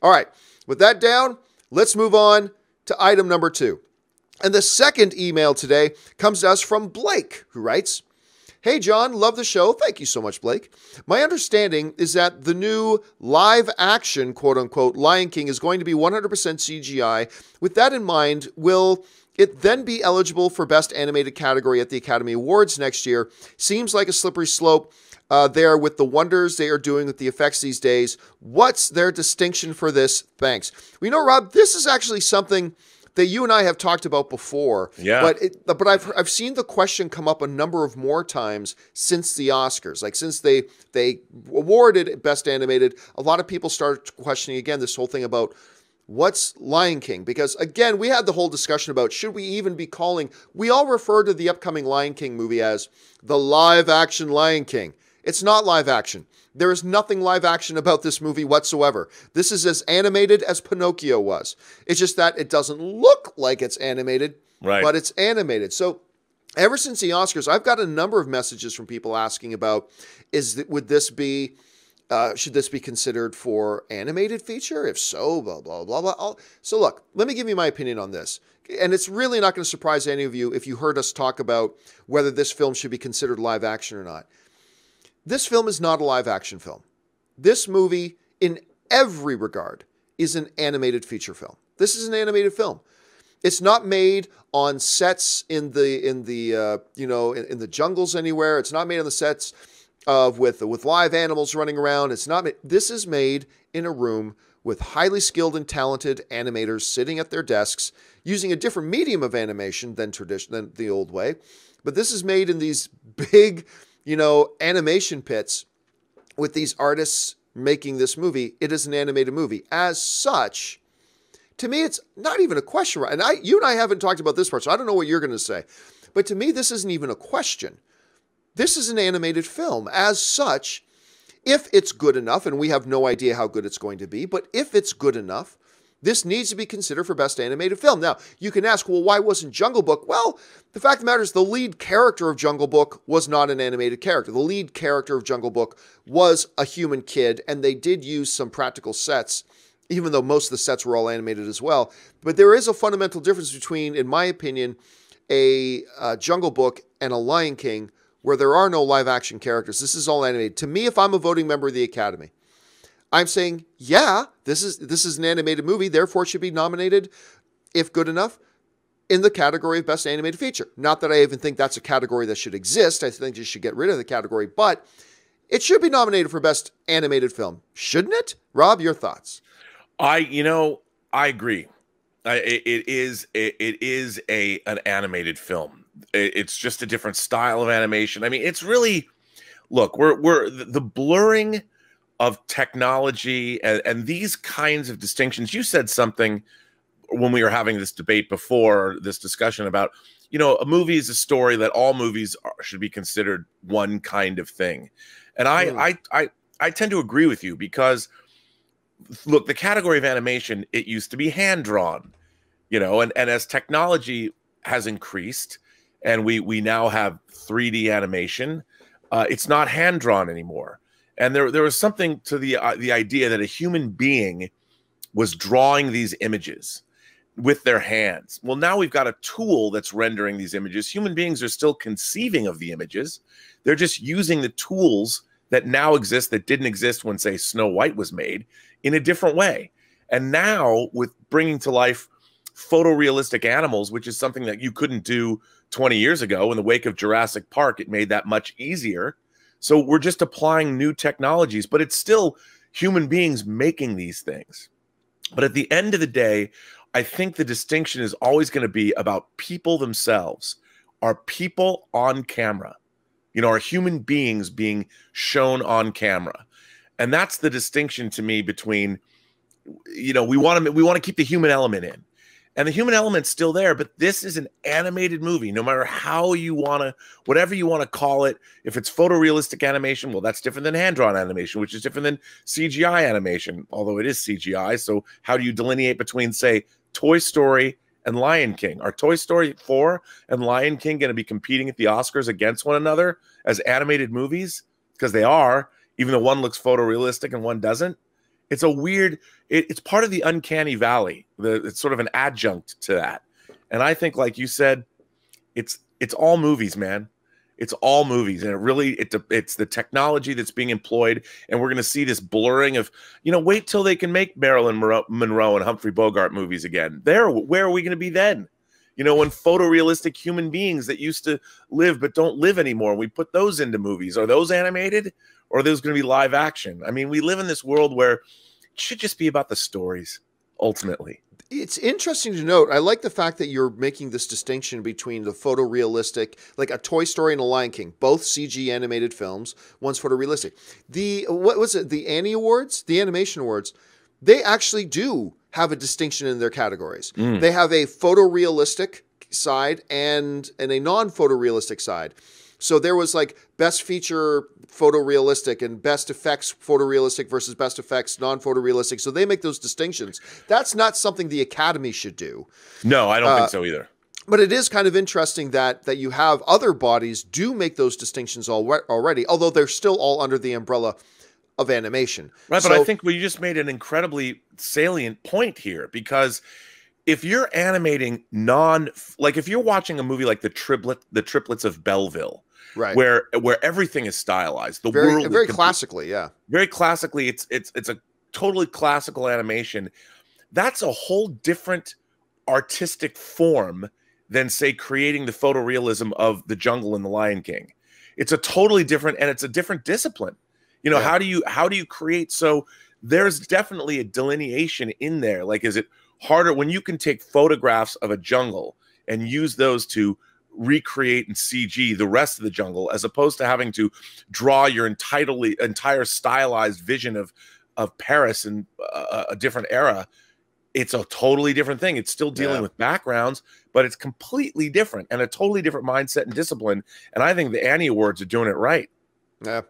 All right, with that down, let's move on to item number 2. And the second email today comes to us from Blake, who writes, "Hey, John, love the show." Thank you so much, Blake. "My understanding is that the new live action, quote unquote, Lion King is going to be 100% CGI. With that in mind, will it then be eligible for Best Animated category at the Academy Awards next year? Seems like a slippery slope there with the wonders they are doing with the effects these days. What's their distinction for this? Thanks." Well, Rob, this is actually something that you and I have talked about before. Yeah. But I've seen the question come up a number of more times since the Oscars. Like since they awarded Best Animated, a lot of people started questioning again this whole thing about what's Lion King? Because again, we had the whole discussion about should we even be calling, we all refer to the upcoming Lion King movie as the live action Lion King. It's not live action. There is nothing live action about this movie whatsoever. This is as animated as Pinocchio was. It's just that it doesn't look like it's animated, Right. but it's animated. So ever since the Oscars, I've got a number of messages from people asking about, would this be, should this be considered for animated feature? If so, blah, blah, blah, blah. So look, let me give you my opinion on this. And it's really not going to surprise any of you if you heard us talk about whether this film should be considered live action or not. This film is not a live action film. This movie, in every regard, is an animated feature film. This is an animated film. It's not made on sets in the jungles anywhere. It's not made on the sets with live animals running around. It's not. This is made in a room with highly skilled and talented animators sitting at their desks using a different medium of animation than the old way. But this is made in these big, animation pits with these artists making this movie. It is an animated movie. As such, to me, it's not even a question. And you and I haven't talked about this part, so I don't know what you're going to say. But to me, this isn't even a question. This is an animated film. As such, if it's good enough, and we have no idea how good it's going to be, but if it's good enough, this needs to be considered for Best Animated Film. Now, you can ask, well, why wasn't Jungle Book? Well, the fact of the matter is the lead character of Jungle Book was not an animated character. The lead character of Jungle Book was a human kid, and they did use some practical sets, even though most of the sets were all animated as well. But there is a fundamental difference between, in my opinion, a Jungle Book and a Lion King, where there are no live-action characters. This is all animated. To me, if I'm a voting member of the Academy, I'm saying, yeah, this is an animated movie, therefore it should be nominated, if good enough, in the category of Best Animated Feature. Not that I even think that's a category that should exist. I think you should get rid of the category, but it should be nominated for Best Animated Film. Shouldn't it? Rob, your thoughts? I agree. It is an animated film. It's just a different style of animation. I mean, it's really, look, we're the blurring of technology and these kinds of distinctions. You said something when we were having this debate before this discussion about, a movie is a story that all movies should be considered one kind of thing. And I tend to agree with you because, look, the category of animation, it used to be hand-drawn, and as technology has increased and we now have 3D animation, it's not hand-drawn anymore. And there was something to the idea that a human being was drawing these images with their hands. Well, now we've got a tool that's rendering these images. Human beings are still conceiving of the images. They're just using the tools that now exist that didn't exist when, say, Snow White was made in a different way. And now with bringing to life photorealistic animals, which is something that you couldn't do 20 years ago, in the wake of Jurassic Park, it made that much easier. So we're just applying new technologies, but it's still human beings making these things. But at the end of the day, I think the distinction is always going to be about people themselves. Are people on camera? Are human beings being shown on camera? And that's the distinction to me between, we want to keep the human element in. And the human element's still there, but this is an animated movie. No matter how you want to, whatever you want to call it, if it's photorealistic animation, well, that's different than hand-drawn animation, which is different than CGI animation, although it is CGI. So how do you delineate between, say, Toy Story and Lion King? Are Toy Story 4 and Lion King going to be competing at the Oscars against one another as animated movies? Because they are, even though one looks photorealistic and one doesn't. It's a weird. It's part of the uncanny valley. It's sort of an adjunct to that. And I think, like you said, it's all movies, man. It's all movies, and it's the technology that's being employed, and we're going to see this blurring of, wait till they can make Marilyn Monroe and Humphrey Bogart movies again. Where are we going to be then? When photorealistic human beings that used to live but don't live anymore, we put those into movies. Are those animated, or are those going to be live action? I mean, we live in this world where it should just be about the stories, ultimately. It's interesting to note. I like the fact that you're making this distinction between the photorealistic, like a Toy Story and a Lion King, both CG animated films. One's photorealistic. What was it? The Annie Awards, the Animation Awards, they actually do have a distinction in their categories. They have a photorealistic side and a non-photorealistic side. So there was like best feature photorealistic and best effects photorealistic versus best effects non-photorealistic. So they make those distinctions. That's not something the Academy should do. No, I don't think so either. But it is kind of interesting that you have other bodies do make those distinctions already, although they're still all under the umbrella of animation. Right, but I think we just made an incredibly salient point here, because if you're animating like if you're watching a movie like the Triplets of Belleville, right, where everything is stylized, very classically, very classically, it's a totally classical animation. That's a whole different artistic form than, say, creating the photorealism of The Jungle and The Lion King. It's a totally different, and it's a different discipline. How do you create? So there's definitely a delineation in there. Like, is it harder when you can take photographs of a jungle and use those to recreate in CG the rest of the jungle, as opposed to having to draw your entire stylized vision of Paris in a different era? It's a totally different thing. It's still dealing with backgrounds, but it's completely different and a totally different mindset and discipline. And I think the Annie Awards are doing it right. Yeah.